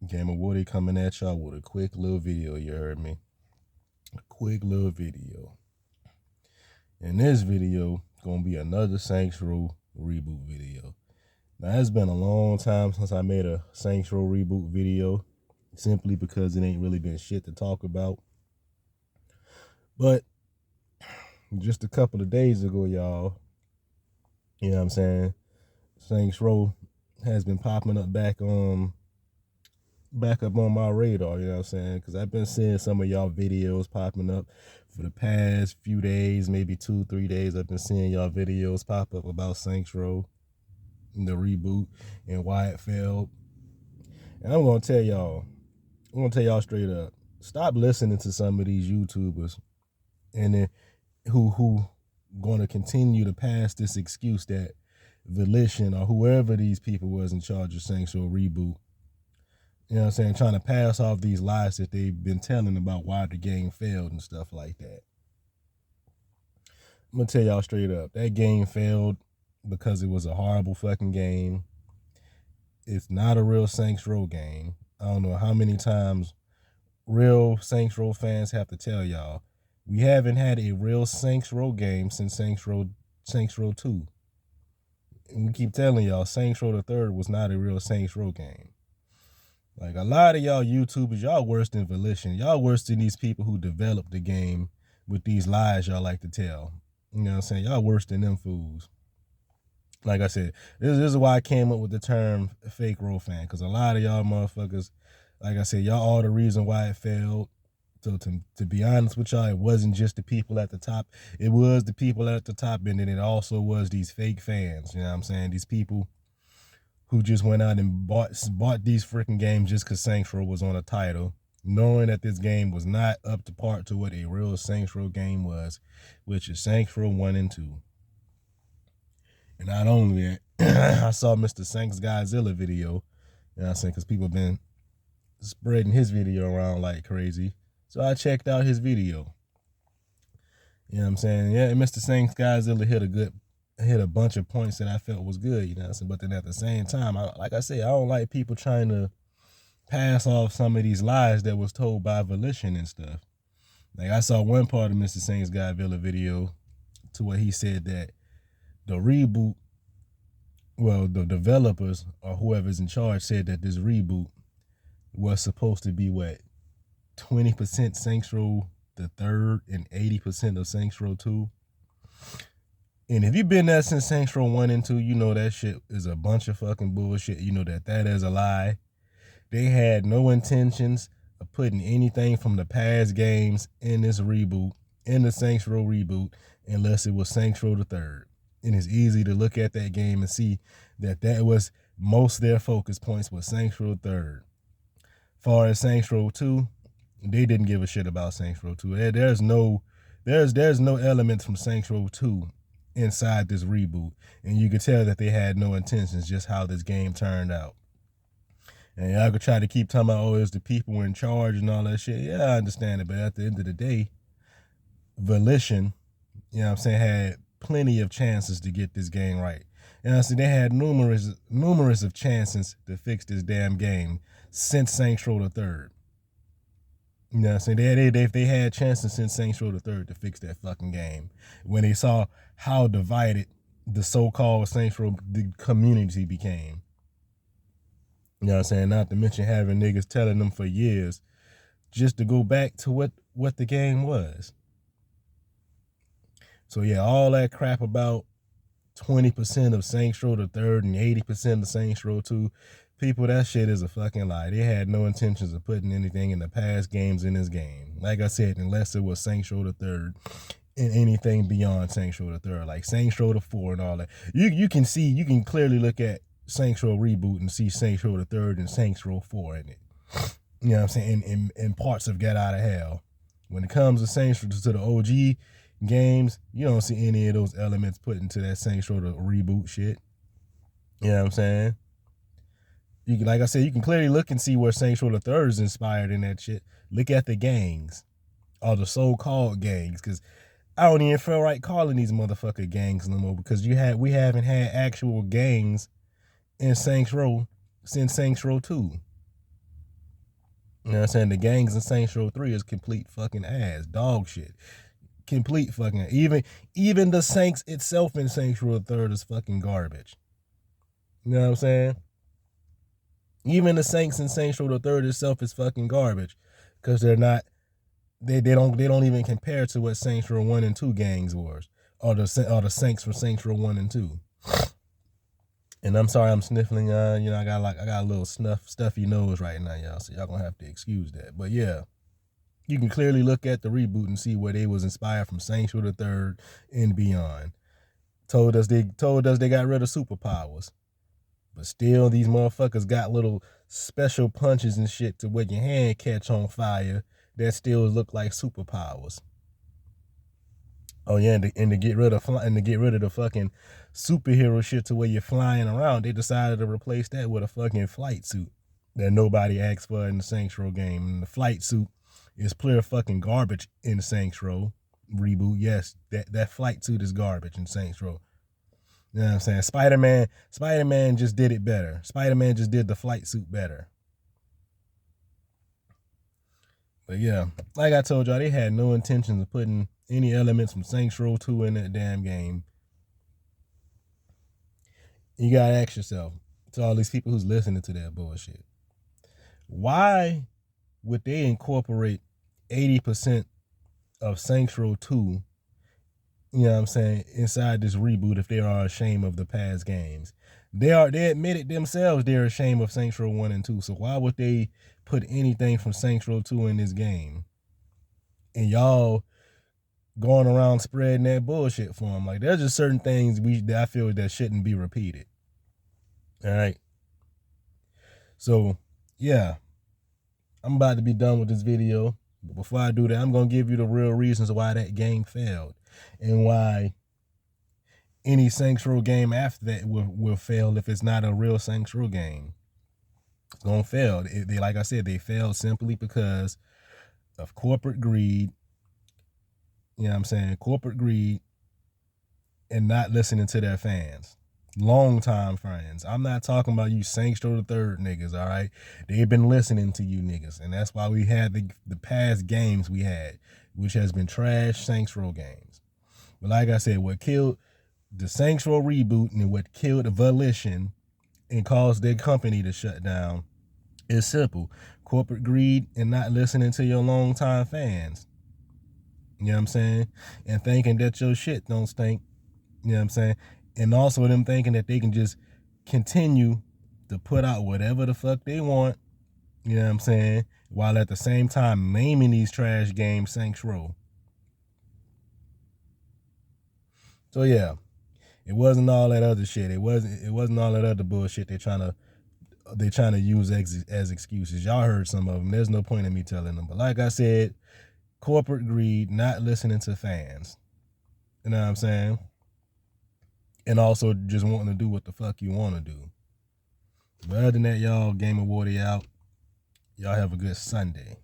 Game of Woody coming at y'all with a quick little video, you heard me? A quick little video. In this video, gonna be another Saints Row reboot video. Now, it's been a long time since I made a Saints Row reboot video, simply because it ain't really been shit to talk about. But just a couple of days ago, y'all, you know what I'm saying, Saints Row has been popping up back up on my radar, you know what I'm saying? Because I've been seeing some of y'all videos popping up for the past few days, maybe 2-3 days. I've been seeing y'all videos pop up about Saints Row, the reboot, and why it failed. And I'm gonna tell y'all straight up, stop listening to some of these YouTubers and then who gonna continue to pass this excuse that Volition or whoever these people was in charge of Saints Row reboot, you know what I'm saying, trying to pass off these lies that they've been telling about why the game failed and stuff like that. I'm gonna tell y'all straight up, that game failed because it was a horrible fucking game. It's not a real Saints Row game. I don't know how many times real Saints Row fans have to tell y'all, we haven't had a real Saints Row game since Saints Row 2. And we keep telling y'all, Saints Row the 3rd was not a real Saints Row game. Like, a lot of y'all YouTubers, y'all worse than Volition. Y'all worse than these people who developed the game with these lies y'all like to tell. You know what I'm saying? Y'all worse than them fools. Like I said, this is why I came up with the term fake Row fan, because a lot of y'all motherfuckers, like I said, y'all are the reason why it failed. So to be honest with y'all, it wasn't just the people at the top. It was the people at the top, and then it also was these fake fans. You know what I'm saying? These people who just went out and bought these freaking games just because Saints Row was on a title, knowing that this game was not up to par to what a real Saints Row game was, which is Saints Row 1 and 2. And not only that, I saw Mr. Saints Godzilla video, you know what I'm saying, because people been spreading his video around like crazy. So I checked out his video. You know what I'm saying? Yeah, Mr. Saints Godzilla hit a bunch of points that I felt was good, you know what I'm saying? But then at the same time, like I said, I don't like people trying to pass off some of these lies that was told by Volition and stuff. Like, I saw one part of Mr. Saints Godzilla video to where he said that the reboot, well, the developers or whoever's in charge said that this reboot was supposed to be what, 20% Saints Row the 3rd and 80% of Saints Row 2. And if you've been there since Saints Row 1 and 2, you know that shit is a bunch of fucking bullshit. You know that is a lie. They had no intentions of putting anything from the past games in this reboot, in the Saints Row reboot, unless it was Saints Row the 3rd. And it's easy to look at that game and see that was most of their focus points was Saints Row 3rd. Far as Saints Row 2, they didn't give a shit about Saints Row 2. There's no elements from Saints Row 2 inside this reboot, and you can tell that they had no intentions, just how this game turned out. And y'all could try to keep talking about, oh, it's the people in charge and all that shit. Yeah, I understand it, but at the end of the day, Volition, you know what I'm saying, had plenty of chances to get this game right. You know what I'm saying? They had numerous of chances to fix this damn game since Saints Row the 3rd. You know what I'm saying? They had chances since Saints Row the 3rd to fix that fucking game. When they saw how divided the so-called Saints Row the community became. You know what I'm saying? Not to mention having niggas telling them for years just to go back to what the game was. So yeah, all that crap about 20% of Saints Row the 3rd and 80% of Saints Row 2, people, that shit is a fucking lie. They had no intentions of putting anything in the past games in this game. Like I said, unless it was Saints Row the 3rd and anything beyond Saints Row the 3rd, like Saints Row the 4 and all that. You can clearly look at Saints Row reboot and see Saints Row the 3rd and Saints Row 4 in it. You know what I'm saying? In parts of Get Out of Hell. When it comes to Saints Row, to the OG games, you don't see any of those elements put into that Saints Row the reboot shit. You know what I'm saying? Like I said, you can clearly look and see where Saints Row the 3rd is inspired in that shit. Look at the gangs, or the so-called gangs, because I don't even feel right calling these motherfucker gangs no more, because we haven't had actual gangs in Saints Row since Saints Row 2. You know what I'm saying? The gangs in Saints Row 3 is complete fucking ass. Dog shit. Complete fucking even the Saints itself in Saints Row 3 is fucking garbage. You know what I'm saying? Even the Saints in Saints Row 3 itself is fucking garbage. Cause they're not they don't even compare to what Saints Row 1 and 2 gangs was. Or the Saints from Saints Row 1 and 2. And I'm sorry I'm sniffling, I got a little stuffy nose right now, y'all. So y'all gonna have to excuse that. But yeah. You can clearly look at the reboot and see where they was inspired from Saints Row the Third and beyond. Told us they got rid of superpowers. But still these motherfuckers got little special punches and shit to where your hand catch on fire that still look like superpowers. Oh yeah, and to get rid of the fucking superhero shit to where you're flying around, they decided to replace that with a fucking flight suit that nobody asked for in the Saints Row game. And the flight suit is pure fucking garbage in Saints Row reboot. Yes, that flight suit is garbage in Saints Row. You know what I'm saying? Spider-Man just did it better. Spider-Man just did the flight suit better. But yeah, like I told y'all, they had no intention of putting any elements from Saints Row 2 in that damn game. You gotta ask yourself, to all these people who's listening to that bullshit, why would they incorporate 80% of Saints Row 2, you know what I'm saying, inside this reboot if they are ashamed of the past games? They admitted themselves they're ashamed of Saints Row 1 and 2, so why would they put anything from Saints Row 2 in this game? And y'all going around spreading that bullshit for them. Like, there's just certain things that I feel that shouldn't be repeated. All right. So, yeah. I'm about to be done with this video. But before I do that, I'm going to give you the real reasons why that game failed. And why any Saints Row game after that will fail if it's not a real Saints Row game. It's going to fail. Like I said, they failed simply because of corporate greed. You know what I'm saying? Corporate greed and not listening to their fans. Long-time friends. I'm not talking about you Saints Row the Third niggas, all right? They've been listening to you niggas, and that's why we had the past games we had, which has been trash Saints Row games. But like I said, what killed the Saints Row reboot and what killed the Volition and caused their company to shut down is simple. Corporate greed and not listening to your long-time fans. You know what I'm saying? And thinking that your shit don't stink. You know what I'm saying? And also them thinking that they can just continue to put out whatever the fuck they want. You know what I'm saying? While at the same time naming these trash games Saints Row. So yeah, it wasn't all that other shit. It wasn't all that other bullshit they're trying to use as excuses. Y'all heard some of them. There's no point in me telling them. But like I said, corporate greed, not listening to fans. You know what I'm saying? And also just wanting to do what the fuck you want to do. But other than that, y'all, Game of Warrior out. Y'all have a good Sunday.